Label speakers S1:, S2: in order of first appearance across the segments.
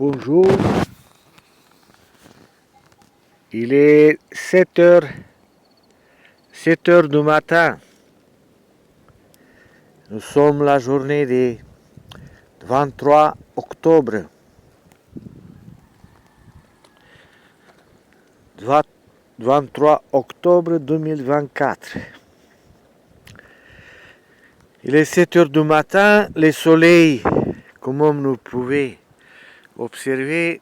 S1: Bonjour, il est 7 heures du matin. Nous sommes la journée du 23 octobre. 23 octobre 2024. Il est 7 heures du matin, le soleil, comme vous pouvez observer,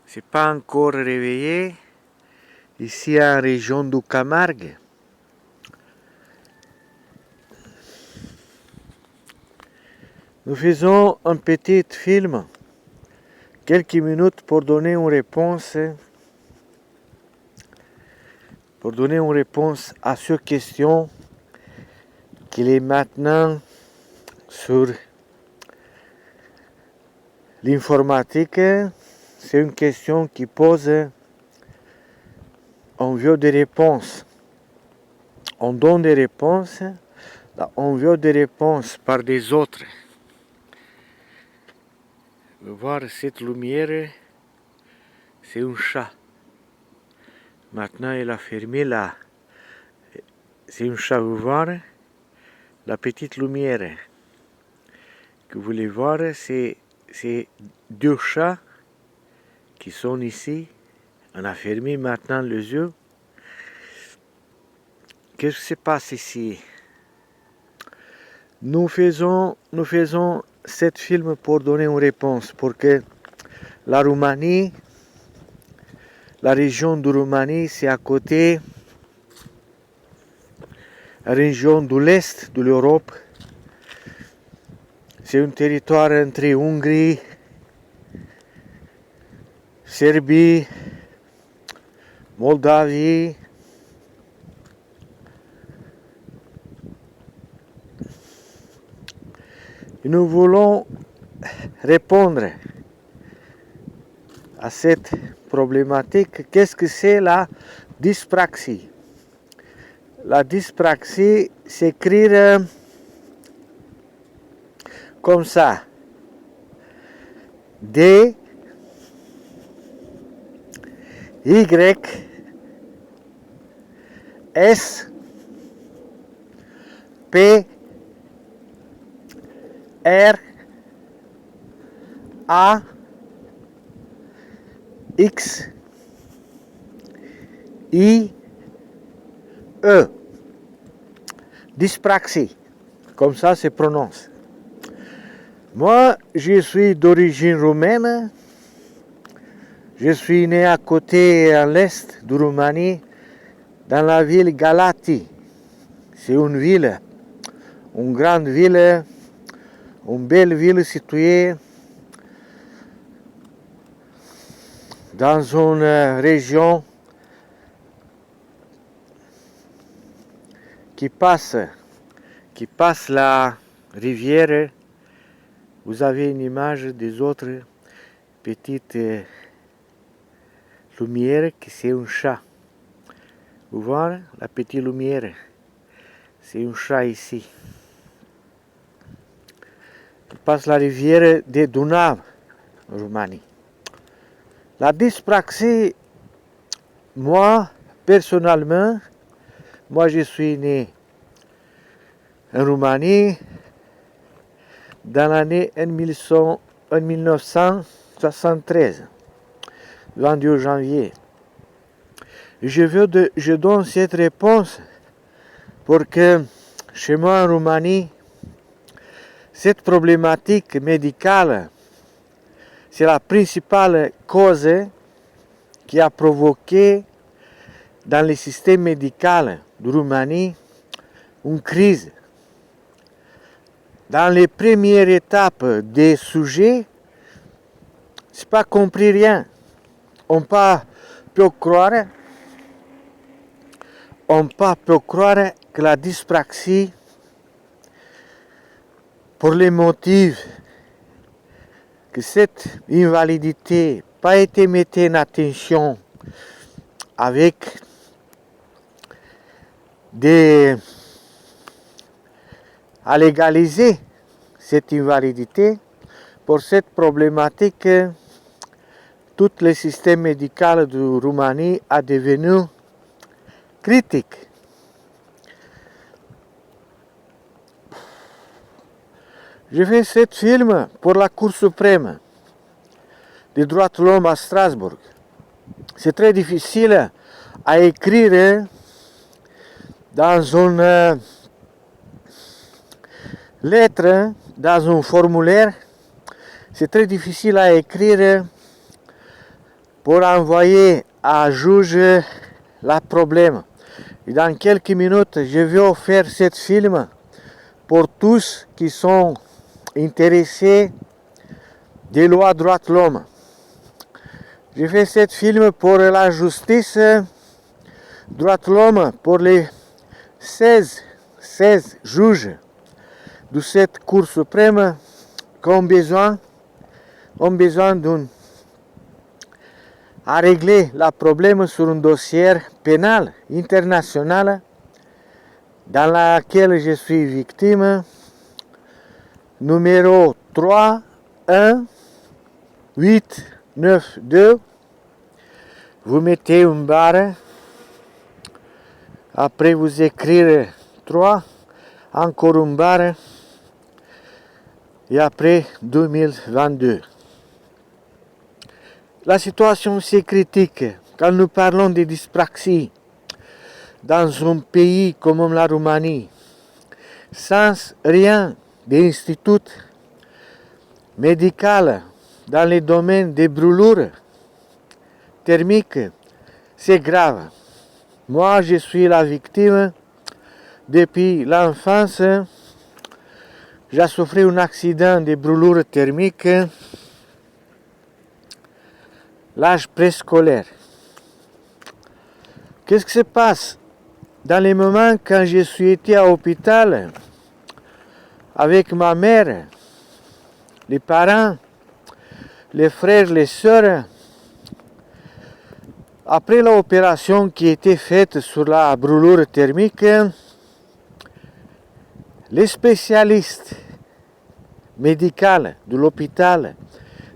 S1: c'est pas encore réveillé. Ici en région du Camargue. Nous faisons un petit film, quelques minutes pour donner une réponse à cette question qu'il est maintenant sur l'informatique. C'est une question qui pose on veut des réponses. On donne des réponses, on veut des réponses par des autres. Vous voyez cette lumière, c'est un chat. Maintenant, il a fermé là. C'est un chat, vous voyez, la petite lumière que vous voulez voir, c'est deux chats qui sont ici. On a fermé maintenant les yeux. Qu'est-ce qui se passe ici? Nous faisons cet film pour donner une réponse, pour que la Roumanie, la région de Roumanie, c'est à côté, la région de l'Est de l'Europe. C'est un territoire entre Hongrie, Serbie, Moldavie, et nous voulons répondre à cette problématique. Qu'est-ce que c'est la dyspraxie? La dyspraxie s'écrit comme ça. D Y S P R A X I E. Dyspraxie, comme ça se prononce. Moi, je suis d'origine roumaine. Je suis né à côté, à l'est de Roumanie, dans la ville Galati. C'est une grande ville, une belle ville située dans une région qui passe la rivière. Vous avez une image des autres petites lumières qui c'est un chat. Vous voyez la petite lumière? C'est un chat ici. Il passe la rivière de Dunav, en Roumanie. La dyspraxie, moi, personnellement, je suis né en Roumanie dans l'année 1973, le 22 janvier. Je donne cette réponse pour que chez moi en Roumanie, cette problématique médicale, c'est la principale cause qui a provoqué dans le système médical de Roumanie une crise. Dans les premières étapes des sujets, c'est pas compris rien. On peut croire que la dyspraxie, pour les motifs que cette invalidité n'a pas été mise en attention avec à légaliser cette invalidité, pour cette problématique, tout le système médical de Roumanie a devenu critique. Je fais ce film pour la Cour suprême des droits de l'homme à Strasbourg. C'est très difficile à écrire dans une lettre, dans un formulaire. C'est très difficile à écrire pour envoyer à juge le problème. Et dans quelques minutes, je vais faire ce film pour tous qui sont intéressés des lois droits de l'homme. Je fais ce film pour la justice, droits de l'homme, pour les 16 juges de cette Cour suprême qui ont besoin à régler le problème sur un dossier pénal international dans lequel je suis victime, numéro 31892. Vous mettez une barre, après vous écrivez 3, encore une barre, et après 2022. La situation c'est critique quand nous parlons de dyspraxie dans un pays comme la Roumanie, sans rien d'institut médical dans le domaine des brûlures thermiques, c'est grave. Moi, je suis la victime depuis l'enfance. J'ai souffert un accident de brûlure thermique l'âge préscolaire. Qu'est-ce qui se passe dans les moments quand je suis été à l'hôpital avec ma mère, les parents, les frères, les sœurs? Après l'opération qui a été faite sur la brûlure thermique, les spécialistes médicaux de l'hôpital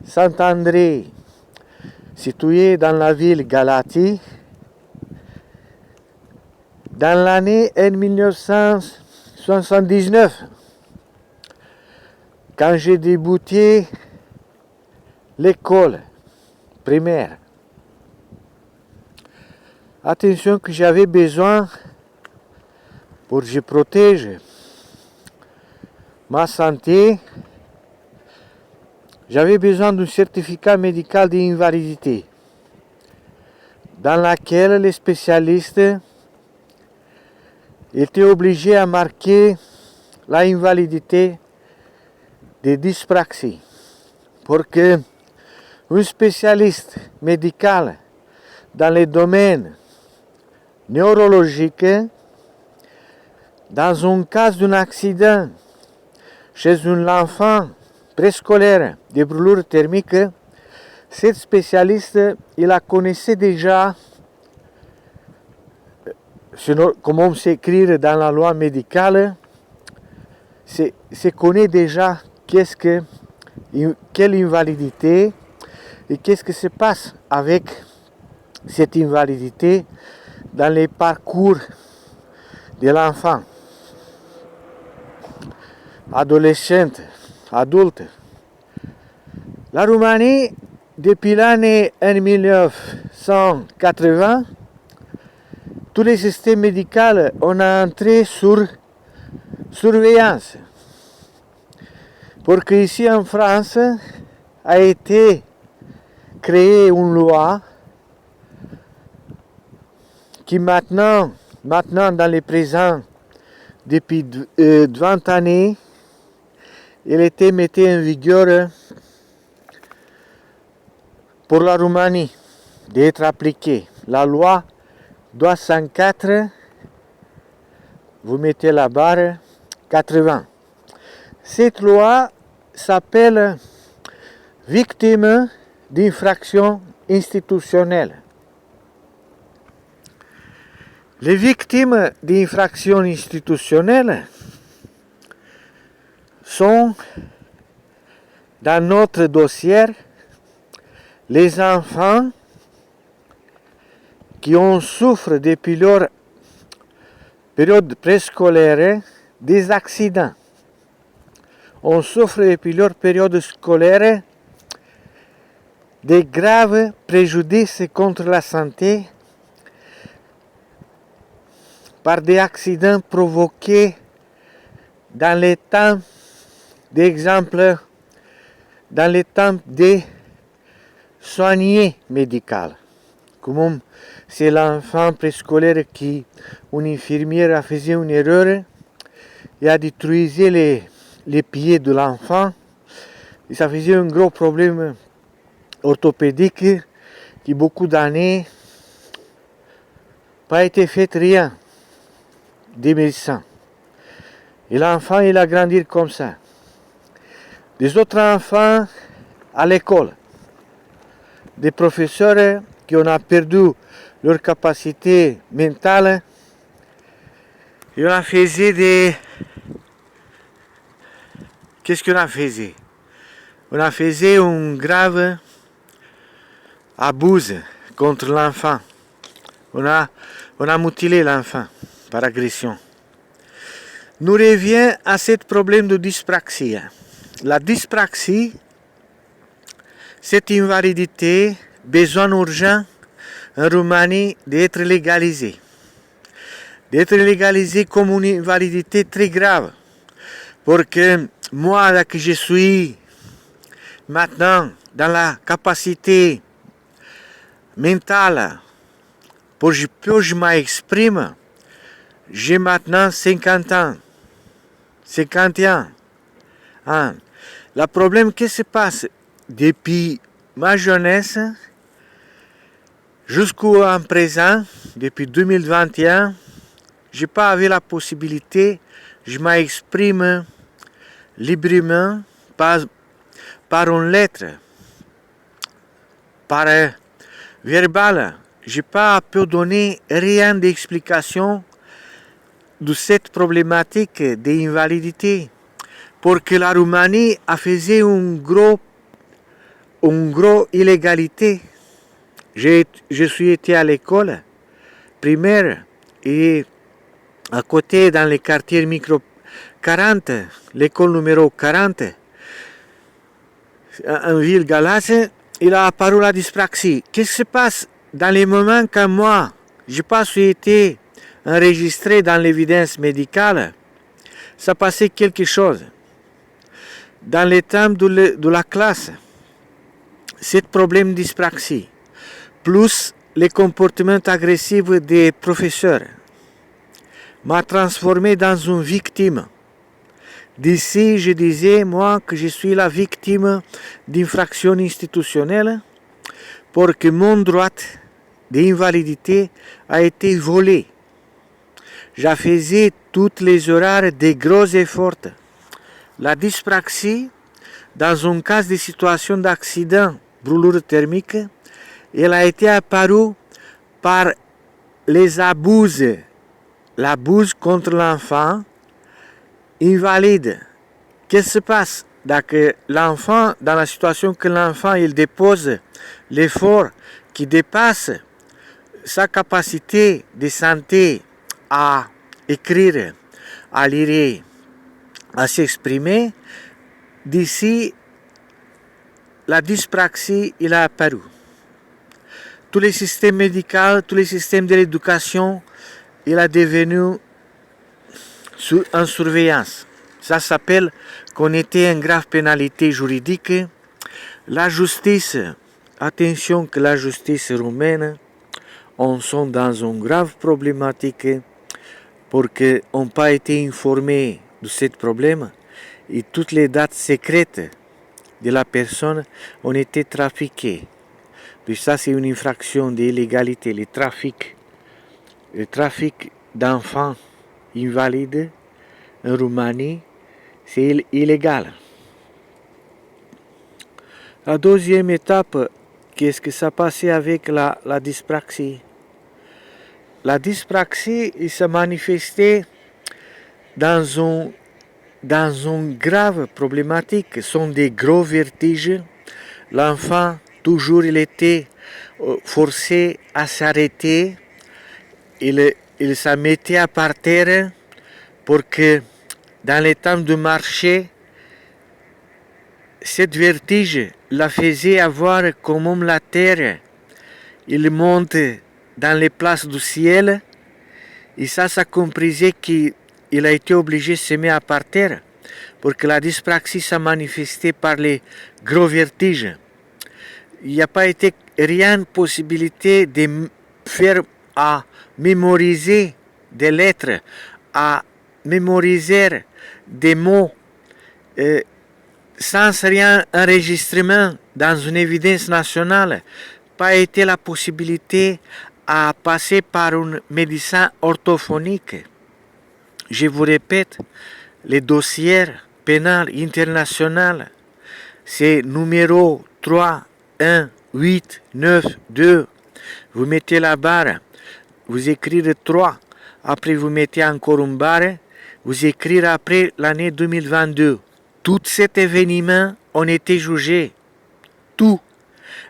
S1: Saint-André, situé dans la ville Galatie, dans l'année 1979, quand j'ai débuté l'école primaire. Attention que j'avais besoin, pour que je protège ma santé, j'avais besoin d'un certificat médical d'invalidité, dans lequel les spécialistes étaient obligés à marquer l'invalidité de dyspraxie, pour que un spécialiste médical dans le domaine neurologique, dans un cas d'un accident chez un enfant préscolaire de brûlure thermique, ce spécialiste, il la connaissait déjà, comment s'écrire dans la loi médicale, se connaît déjà quelle invalidité et qu'est-ce qui se passe avec cette invalidité dans les parcours de l'enfant, adolescent, adulte. La Roumanie, depuis l'année 1980, tous les systèmes médicaux ont entré sur surveillance. Pour que ici en France a été créée une loi qui maintenant dans le présent, depuis 20 années, elle était mise en vigueur pour la Roumanie d'être appliquée. La loi 204, vous mettez la barre 80. Cette loi s'appelle victime d'infraction institutionnelle. Les victimes d'infractions institutionnelles sont dans notre dossier les enfants qui ont souffert depuis leur période préscolaire des accidents. On souffre depuis leur période scolaire des graves préjudices contre la santé par des accidents provoqués dans les temps d'exemple, dans les temps de soigner médical. Comme c'est l'enfant préscolaire qui, une infirmière a fait une erreur et a détruit les pieds de l'enfant. Et ça faisait un gros problème orthopédique qui beaucoup d'années pas été fait rien des médecins. Et l'enfant il a grandi comme ça. Des autres enfants à l'école, des professeurs qui ont perdu leur capacité mentale, et on faisait des... Qu'est-ce qu'on a faisait? On a faisait un grave abus contre l'enfant. On a mutilé l'enfant par agression. Nous revient à ce problème de dyspraxie. La dyspraxie, cette invalidité, besoin urgent en Roumanie d'être légalisée. D'être légalisée comme une invalidité très grave. Parce que moi, là que je suis maintenant dans la capacité mentale pour que je m'exprime, j'ai maintenant 50 ans. 51 ans. Le problème, qu'est-ce qui se passe? Depuis ma jeunesse jusqu'à présent, depuis 2021, je n'ai pas eu la possibilité, je m'exprime librement par une lettre, par verbal. Je n'ai pas pu donner rien d'explication de cette problématique d'invalidité. Parce que la Roumanie a fait une grosse illégalité. Je suis été à l'école primaire et à côté dans les quartiers micro 40, l'école numéro 40, en ville Galace, il a apparu la dyspraxie. Qu'est-ce qui se passe dans les moments quand moi, je n'ai pas été enregistré dans l'évidence médicale, ça passait quelque chose. Dans les temps de la classe, ce problème de dyspraxie, plus les comportements agressifs des professeurs, m'a transformé dans une victime. D'ici, je disais, moi, que je suis la victime d'infractions institutionnelles parce que mon droit d'invalidité a été volé. Je faisais toutes les horaires des gros efforts. La dyspraxie, dans un cas de situation d'accident, brûlure thermique, elle a été apparue par les abus, l'abus contre l'enfant invalide. Qu'est-ce qui se passe? L'enfant, dans la situation que l'enfant il dépose l'effort qui dépasse sa capacité de santé à écrire, à lire, à s'exprimer, d'ici la dyspraxie il a apparu. Tous les systèmes médicaux, tous les systèmes de l'éducation, il a devenu en surveillance. Ça s'appelle qu'on était en grave pénalité juridique. La justice, attention que la justice roumaine, on sont dans une grave problématique parce qu'on n'a pas été informé de ce problème et toutes les dates secrètes de la personne ont été trafiquées. Puis ça, c'est une infraction d'illégalité, le trafic d'enfants invalides en Roumanie, c'est illégal. La deuxième étape, qu'est-ce que ça passait avec la dyspraxie? La dyspraxie, il se manifestait dans une grave problématique. Ce sont des gros vertiges. L'enfant toujours il était forcé à s'arrêter. Il se mettait à par terre pour que dans les temps de marché, cette vertige la faisait avoir comme la terre. Il monte dans les places du ciel et ça comprisait qu'il a été obligé de se mettre à par terre pour que la dyspraxie s'est manifestée par les gros vertiges. Il n'y a pas été rien possibilité de faire à mémoriser des lettres, à mémoriser des mots sans rien enregistrement dans une évidence nationale. Pas été la possibilité à passer par un médecin orthophonique. Je vous répète, les dossiers pénal international, c'est numéro 3, 1, 8, 9, 2. Vous mettez la barre, vous écrivez 3, après vous mettez encore une barre, vous écrivez après l'année 2022. Tout cet événement ont été jugés. Tout.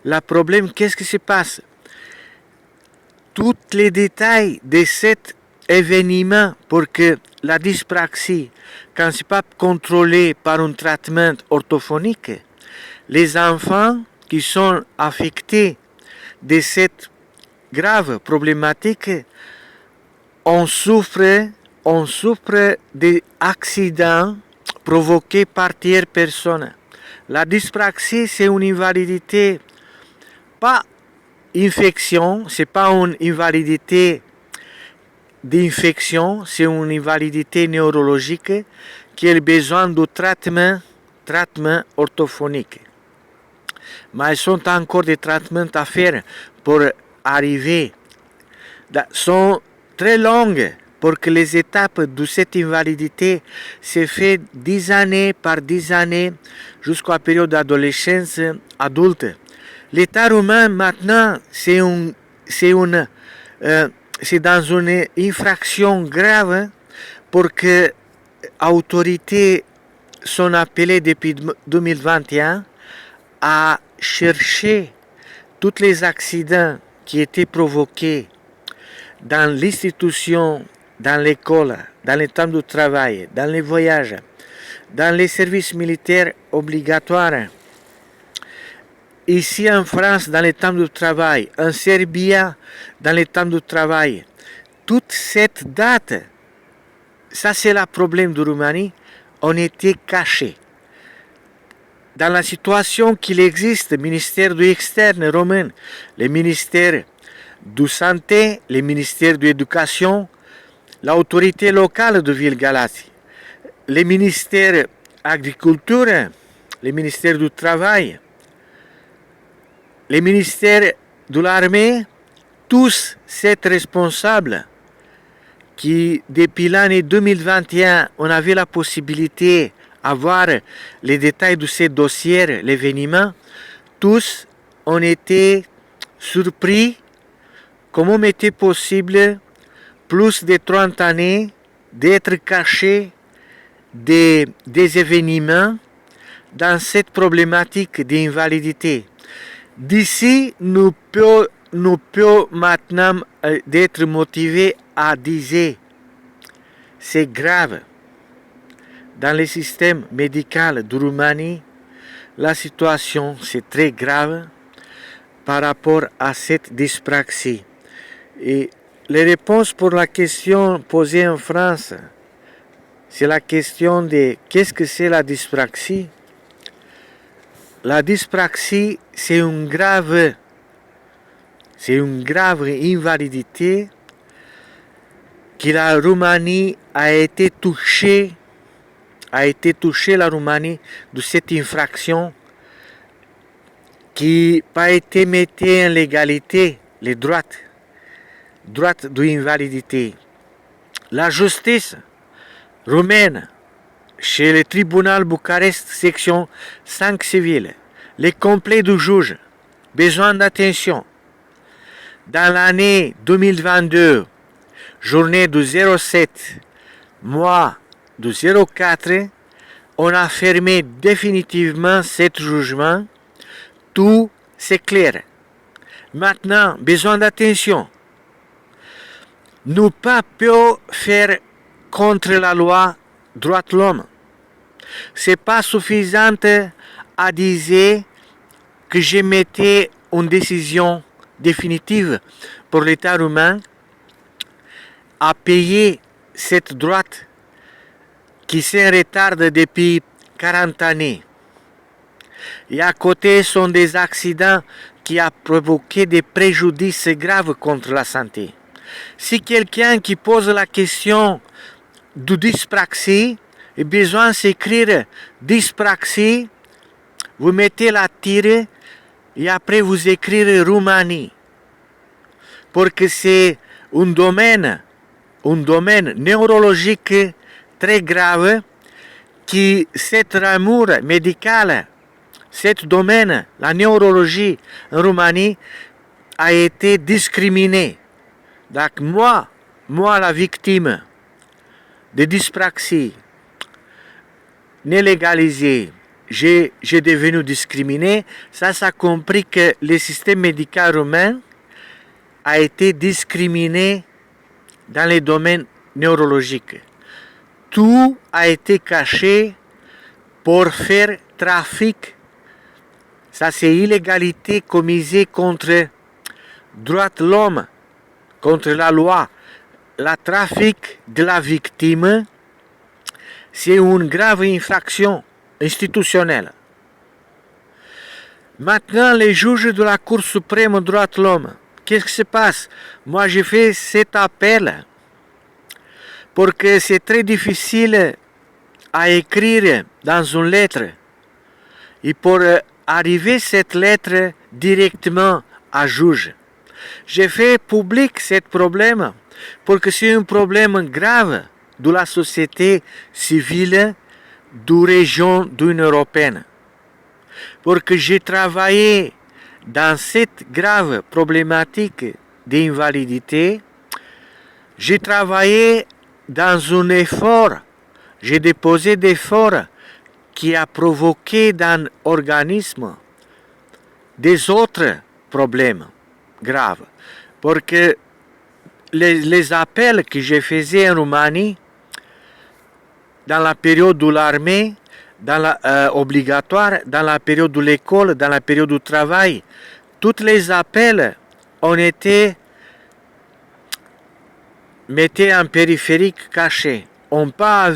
S1: Le problème, qu'est-ce qui se passe? Tous les détails de cet événement pour que la dyspraxie, quand ce n'est pas contrôlé par un traitement orthophonique, les enfants qui sont affectés de cette grave problématique, on souffre d'accidents provoqués par tierces personnes. La dyspraxie, c'est une invalidité, pas infection, c'est pas une invalidité d'infection, c'est une invalidité neurologique qui a besoin de traitement orthophonique. Mais ils sont encore des traitements à faire pour arriver. Sont très longues pour que les étapes de cette invalidité se fassent 10 années par 10 années jusqu'à la période d'adolescence adulte. L'état humain maintenant, c'est dans une infraction grave pour que les autorités sont appelées depuis 2021 à chercher tous les accidents qui étaient provoqués dans l'institution, dans l'école, dans les temps de travail, dans les voyages, dans les services militaires obligatoires, ici en France dans les temps de travail, en Serbie dans les temps de travail. Toute cette date, ça c'est le problème de Roumanie, on était cachés. Dans la situation qu'il existe, le ministère de l'externe roumain, le ministère de santé, le ministère de l'éducation, l'autorité locale de Ville-Galatie, le ministère de l'agriculture, le ministère du travail, le ministère de l'armée, tous ces responsables qui, depuis l'année 2021, on avait la possibilité d'avoir les détails de ces dossiers, l'événement, tous ont été surpris comment était possible, plus de 30 années, d'être cachés des événements dans cette problématique d'invalidité. D'ici, nous pouvons maintenant être motivés à dire c'est grave. Dans le système médical de Roumanie, la situation c'est très grave par rapport à cette dyspraxie. Et les réponses pour la question posée en France, c'est la question de qu'est-ce que c'est la dyspraxie? La dyspraxie, c'est une grave invalidité que la Roumanie a été touchée la Roumanie de cette infraction qui n'a pas été mise en légalité, les droits de l'invalidité. La justice roumaine, chez le tribunal Bucarest, section 5 civile, le complet du juge, besoin d'attention. Dans l'année 2022, journée du 07, mois du 04, on a fermé définitivement ce jugement. Tous c'est clair. Maintenant, besoin d'attention. Nous pas peut faire contre la loi droit de l'homme. C'est pas suffisant à dire que je mettais une décision définitive pour l'État roumain à payer cette droite qui s'est en retard depuis 40 années. Et à côté sont des accidents qui ont provoqué des préjudices graves contre la santé. Si quelqu'un qui pose la question de dyspraxie a besoin d'écrire dyspraxie, vous mettez la tire et après vous écrivez Roumanie. Parce que c'est un domaine neurologique très grave qui, cette amour médical, ce domaine, la neurologie en Roumanie, a été discriminé. Donc moi la victime de dyspraxie, n'est légalisée, j'ai devenu discriminé, ça a compris que le système médical roumain a été discriminé dans les domaines neurologiques. Tout a été caché pour faire trafic. Ça, c'est illégalité commise contre droit de l'homme, contre la loi. Le trafic de la victime, c'est une grave infraction institutionnelle. Maintenant, les juges de la Cour suprême des droits de l'homme, qu'est-ce qui se passe? Moi, j'ai fait cet appel parce que c'est très difficile à écrire dans une lettre. Et pour arriver cette lettre directement à juge. J'ai fait public ce problème parce que c'est un problème grave de la société civile de la région de l'Union européenne. Parce que j'ai travaillé dans cette grave problématique d'invalidité, j'ai travaillé dans un effort, j'ai déposé des efforts qui a provoqué dans l'organisme des autres problèmes graves. Parce que les appels que je faisais en Roumanie, dans la période de l'armée, obligatoire, dans la période de l'école, dans la période du travail, tous les appels ont été mis en périphérique caché. On pas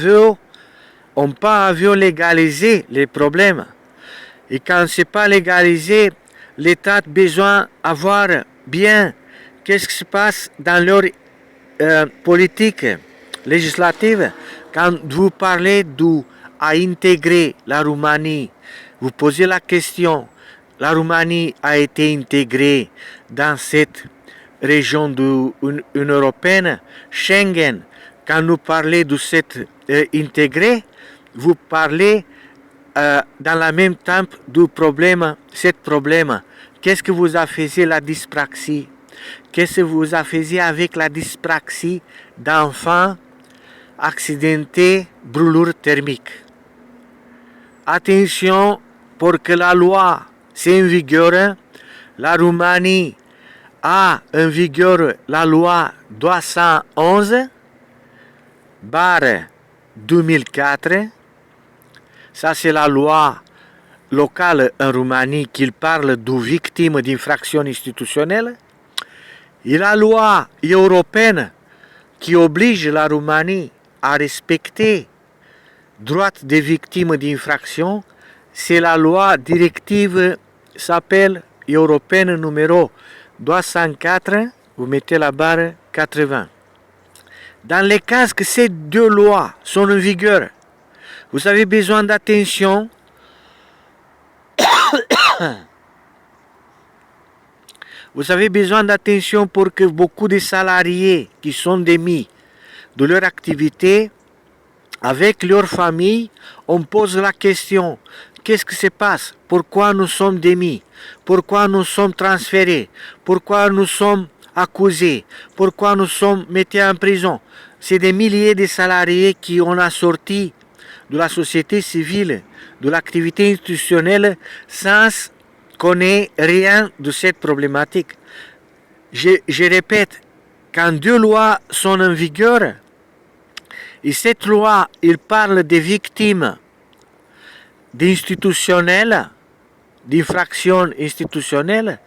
S1: vu légaliser les problèmes. Et quand c'est pas légalisé, l'État a besoin d'avoir bien qu'est-ce qui se passe dans leur politique législative. Quand vous parlez à intégrer la Roumanie, vous posez la question, la Roumanie a été intégrée dans cette région de l'Union européenne, Schengen. Quand nous parlez de cette intégrée, vous parlez dans le même temps du problème, ce problème. Qu'est-ce que vous a fait la dyspraxie? Qu'est-ce que vous a fait avec la dyspraxie d'enfants accidentés, brûlures thermiques? Attention, pour que la loi soit en vigueur, la Roumanie a en vigueur la loi 211/2004. Ça, c'est la loi locale en Roumanie qui parle de victimes d'infractions institutionnelles. Et la loi européenne qui oblige la Roumanie à respecter les droits des victimes d'infractions, c'est la loi directive, s'appelle européenne numéro 204, vous mettez la barre 80. Dans les cas que ces deux lois sont en vigueur, vous avez besoin d'attention. Vous avez besoin d'attention pour que beaucoup de salariés qui sont démis de leur activité, avec leur famille, on pose la question, qu'est-ce qui se passe? Pourquoi nous sommes démis? Pourquoi nous sommes transférés? Pourquoi nous sommes accusés? Pourquoi nous sommes mis en prison? C'est des milliers de salariés qui ont sorti de la société civile, de l'activité institutionnelle, sans connaît rien de cette problématique. Je répète, quand deux lois sont en vigueur, et cette loi, il parle des victimes d'institutionnelles, d'infractions institutionnelles,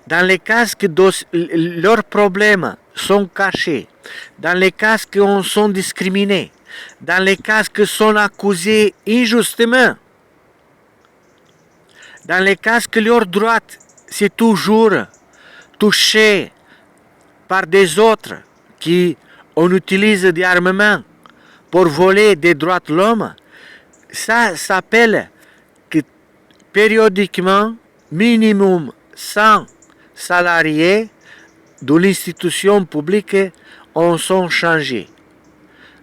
S1: dans les cas que leurs problèmes sont cachés, dans les cas qu'on sont discriminés, dans les cas que sont accusés injustement, dans les cas que leur droit c'est toujours touché par des autres qui on utilise des armements pour voler des droits de l'homme, ça s'appelle que périodiquement, minimum 100 salariés de l'institution publique en sont changés.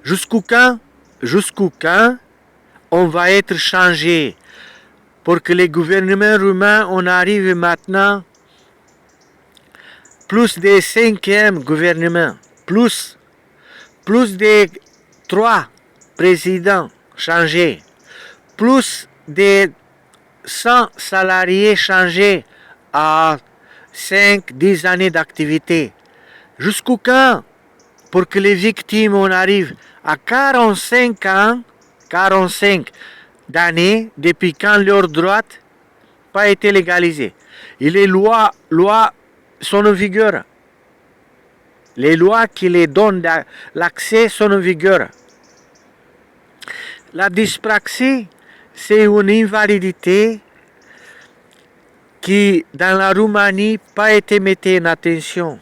S1: Jusqu'au quand on va être changé pour que les gouvernements roumains, on arrive maintenant plus des 5e gouvernement, plus des 3 présidents changés, plus des 100 salariés changés à 5-10 années d'activité. Jusqu'au quand? Pour que les victimes, on arrive à 45 ans, 45 d'années, depuis quand leur droit pas été légalisé. Et les lois sont en vigueur. Les lois qui les donnent l'accès sont en vigueur. La dyspraxie, c'est une invalidité qui, dans la Roumanie, n'a pas été mise en attention.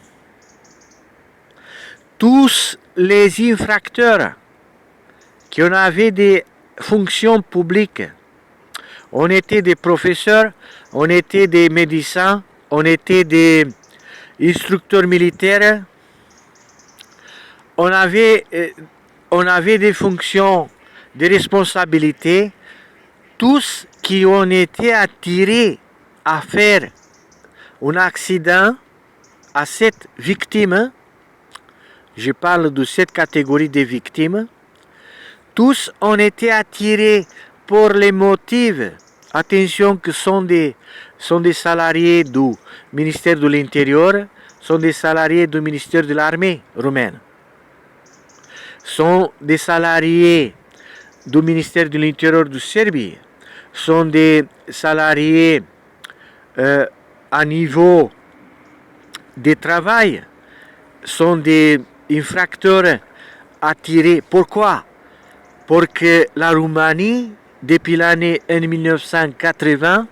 S1: Tous les infracteurs qui en avaient des fonctions publiques, on était des professeurs, on était des médecins, on était des instructeurs militaires, on avait des fonctions de responsabilité, tous qui ont été attirés à faire un accident à cette victime, je parle de cette catégorie de victimes, tous ont été attirés pour les motifs, attention, que sont des salariés du ministère de l'Intérieur, sont des salariés du ministère de l'Armée roumaine, sont des salariés du ministère de l'Intérieur de Serbie, sont des salariés à niveau de travail, sont des infracteurs attirés. Pourquoi? Pour que la Roumanie, depuis l'année 1980,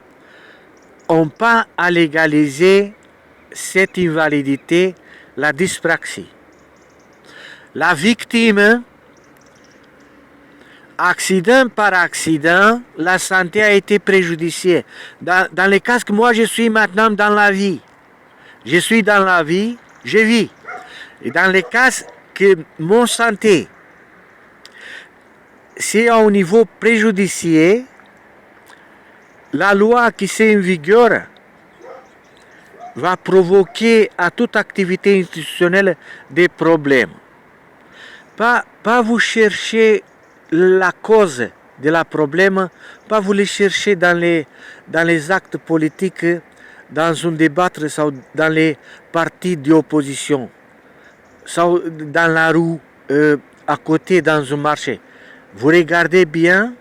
S1: n'a pas à légaliser cette invalidité, la dyspraxie. La victime, accident par accident, la santé a été préjudiciée. Dans les cas que moi je suis maintenant dans la vie, je suis dans la vie, je vis. Et dans les cas que mon santé, c'est à un niveau préjudicié, la loi qui est en vigueur va provoquer à toute activité institutionnelle des problèmes. Pas vous chercher la cause de la problème, pas vous les chercher dans les actes politiques, dans un débat, dans les partis d'opposition, dans la rue, à côté, dans un marché. Vous regardez bien,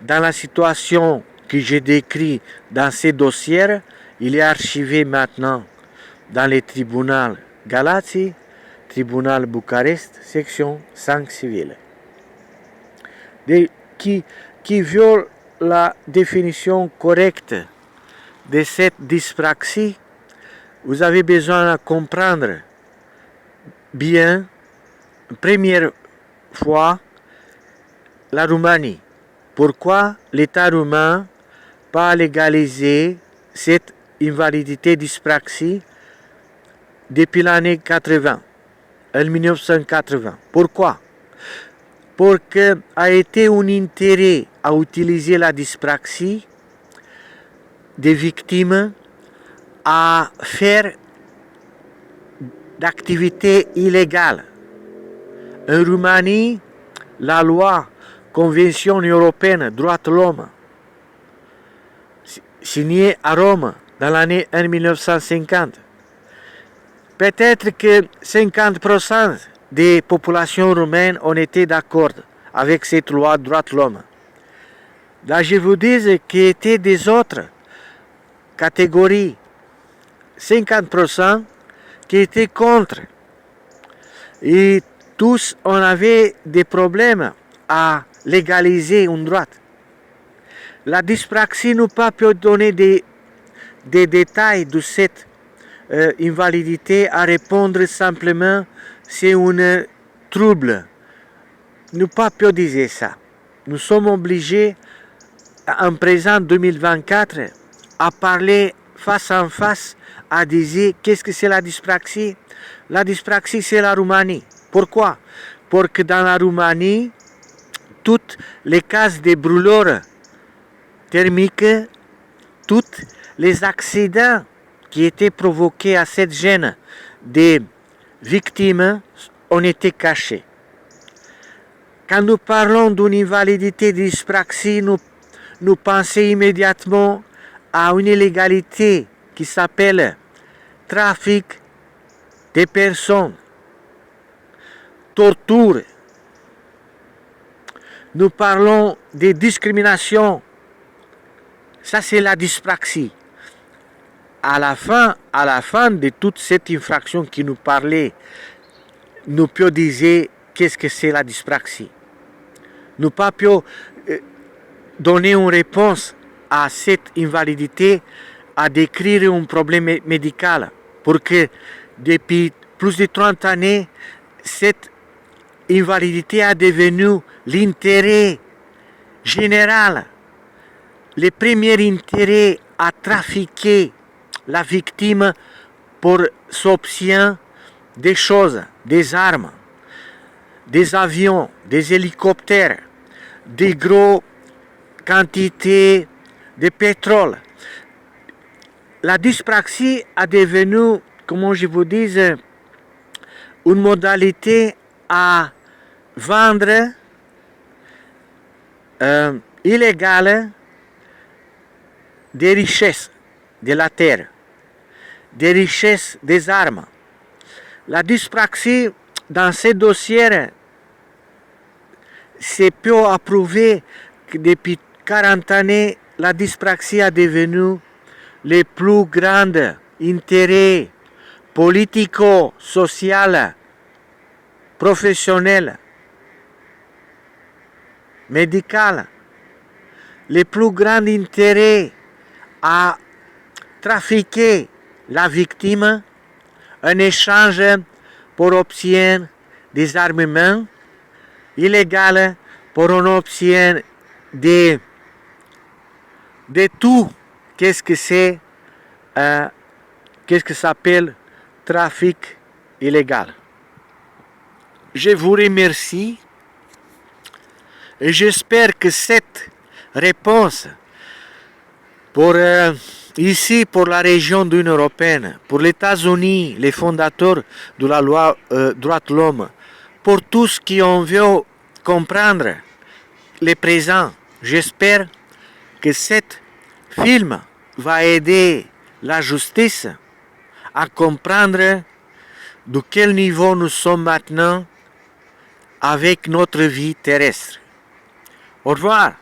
S1: dans la situation que j'ai décrite dans ces dossiers, il est archivé maintenant dans les tribunaux Galați, tribunal Bucarest, section 5 civile, qui viole la définition correcte de cette dyspraxie. Vous avez besoin de comprendre bien, première fois, la Roumanie. Pourquoi l'État roumain pas légalisé cette invalidité dyspraxie depuis l'année 80, en 1980. Pourquoi? Parce qu'il a été un intérêt à utiliser la dyspraxie des victimes à faire d'activités illégales. En Roumanie, la loi Convention européenne droits de l'homme, signé à Rome dans l'année 1950. Peut-être que 50% des populations roumaines ont été d'accord avec cette loi droit de l'homme. Là, je vous dis qu'il y était des autres catégories, 50% qui étaient contre. Et tous, on avait des problèmes à légaliser une droite. La dyspraxie n'a pas pu donner des détails de cette invalidité, à répondre simplement c'est un trouble. Nous pas pu dire ça. Nous sommes obligés, en présent 2024, à parler face en face, à dire qu'est-ce que c'est la dyspraxie. La dyspraxie, c'est la Roumanie. Pourquoi? Parce que dans la Roumanie, toutes les cas de brûlures thermiques, tous les accidents qui étaient provoqués à cette gêne des victimes ont été cachés. Quand nous parlons d'une invalidité de dyspraxie, nous pensons immédiatement à une illégalité qui s'appelle trafic des personnes, torture. Nous parlons de discrimination. Ça, c'est la dyspraxie. À la fin de toute cette infraction qui nous parlait, nous pouvons dire qu'est-ce que c'est la dyspraxie. Nous pas pu donner une réponse à cette invalidité, à décrire un problème médical, pour que depuis plus de 30 années, cette invalidité a devenu l'intérêt général, le premier intérêt à trafiquer la victime pour s'obtenir des choses, des armes, des avions, des hélicoptères, des grosses quantités de pétrole. La dyspraxie a devenu, comment je vous dis, une modalité à vendre illégale des richesses de la terre, des richesses des armes. La dyspraxie, dans ces dossiers, c'est peu approuvé que depuis 40 années, la dyspraxie a devenu le plus grand intérêt politico-social, professionnel, médical, le plus grand intérêt à trafiquer la victime en échange pour obtenir des armements illégaux, pour obtenir de tout. Qu'est-ce que c'est? Qu'est-ce que ça s'appelle trafic illégal? Je vous remercie et j'espère que cette réponse pour ici, pour la région de l'Union européenne, pour les États-Unis, les fondateurs de la loi droit de l'homme, pour tous qui ont vu comprendre le présent, j'espère que cet film va aider la justice à comprendre de quel niveau nous sommes maintenant avec notre vie terrestre. Au revoir.